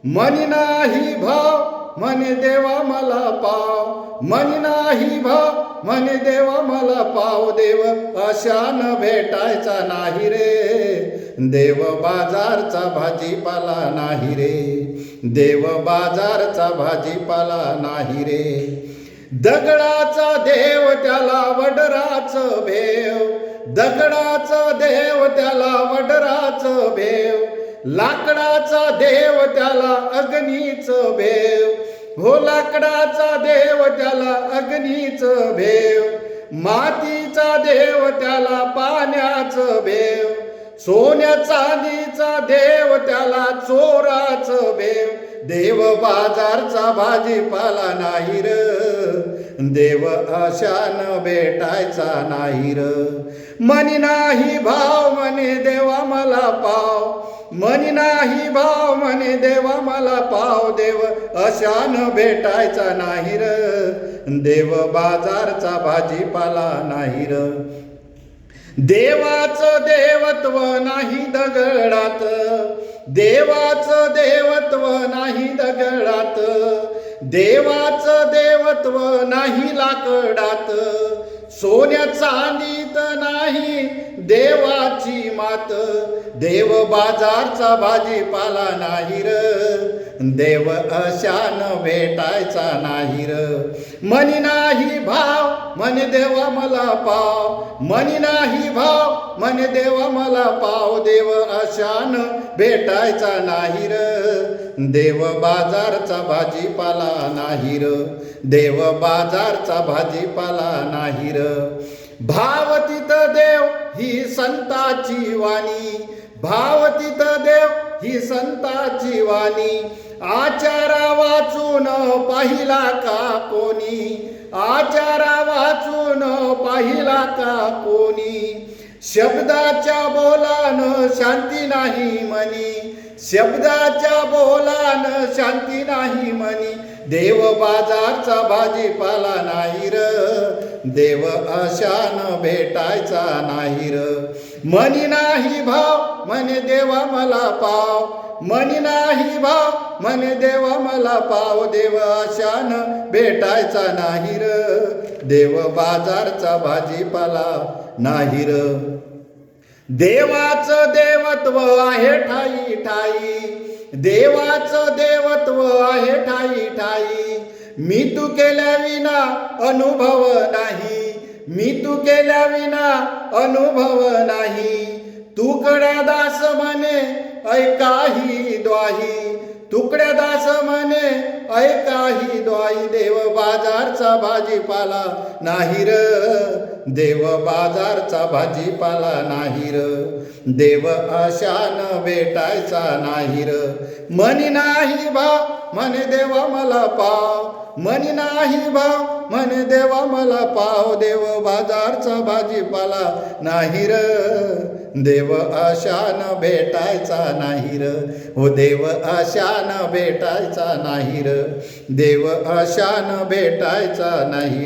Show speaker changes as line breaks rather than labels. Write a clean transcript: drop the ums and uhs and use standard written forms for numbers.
मनी नाही भाव म्हणे देवा मला पाव, मनी नाही भाव म्हणे देवा मला पाव. देव अशान भेटायचा नाही रे, देव बाजारचा भाजीपाला नाही रे, देव बाजारचा भाजीपाला नाही रे. दगडाचा देव त्याला वडराच भेव, दगडाचा देव त्याला वडराच भेव, लाकडाचा देव त्याला अग्नीच भेव, हो लाकडाचा देव त्याला अग्नीच भेव, मातीचा देव त्याला पाण्याच भेव, सोन्या चांदीचा देव त्याला चोराच भेव. देव बाजारचा भाजीपाला नाही र, देव अशान भेटायचा नाही र. मनी नाही भाव म्हणे देवा मला पाव, मनी नाही भाव म्हणे देवा मला पाव. देव अशान भेटायचा नाही र, देव बाजारचा भाजीपाला नाही र. देवाचं देवत्व नाही दगडात, देवाचं देवत्व नाही दगडात, देवाचं देवत्व नाही लाकडात, सोन्या चांदीत नाही देवाची मात. देव बाजारचा भाजीपाला नाही र, देव अशान भेटायचा नाही र. मनी नाही भाव म्हणे देवा मला पाव, मनी नाही भाव म्हणे देवा मला पाव. देव अशान भेटायचा नाही र, देव बाजारचा भाजीपाला नाही र, देव बाजारचा भाजीपाला नाही र. भाव तिथं देव ही संताची वाणी, भाव तिथं देव ही संताची वाणी. आचारा वाचून पाहिला का कोणी, आचारा वाचून पाहिला का कोणी. शब्दाच्या बोलान शांती नाही मनी, शब्दाच्या बोलान शांती नाही मनी. देव बाजारचा भाजीपाला नाही र, देव अशान भेटायचा नाही र. मनी नाही भाव म्हणे देवा मला पाव, मनी नाही भाव म्हणे देवा मला पाव. देव अशान भेटायचा नाही र, देव बाजारचा भाजीपाला नाही र. देवाचं देवत्व आहे ठाई ठाई, देवाचं देवत्व आहे ठाई ठाई. मी तू केल्या विना अनुभव नाही, मी तू केल्या विना अनुभव नाही. तुकड्या दास म्हणे ऐकाही द्वाही, तुकड्या दास म्हणे ऐकाही द्वाही. देव बाजारचा भाजीपाला नाही र, देव बाजारचा भाजीपाला नाही र, देव अशान भेटायचा नाही र. मनी नाही भाव म्हणे देवा मला पाव, मनी नाही भाव म्हणे देवा मला पाव. देव बाजारचा भाजीपाला नाही र, देव अशान भेटायचा नाही र, हो देव अशान भेटायचा नाही र, देव अशान भेटायचा नाही.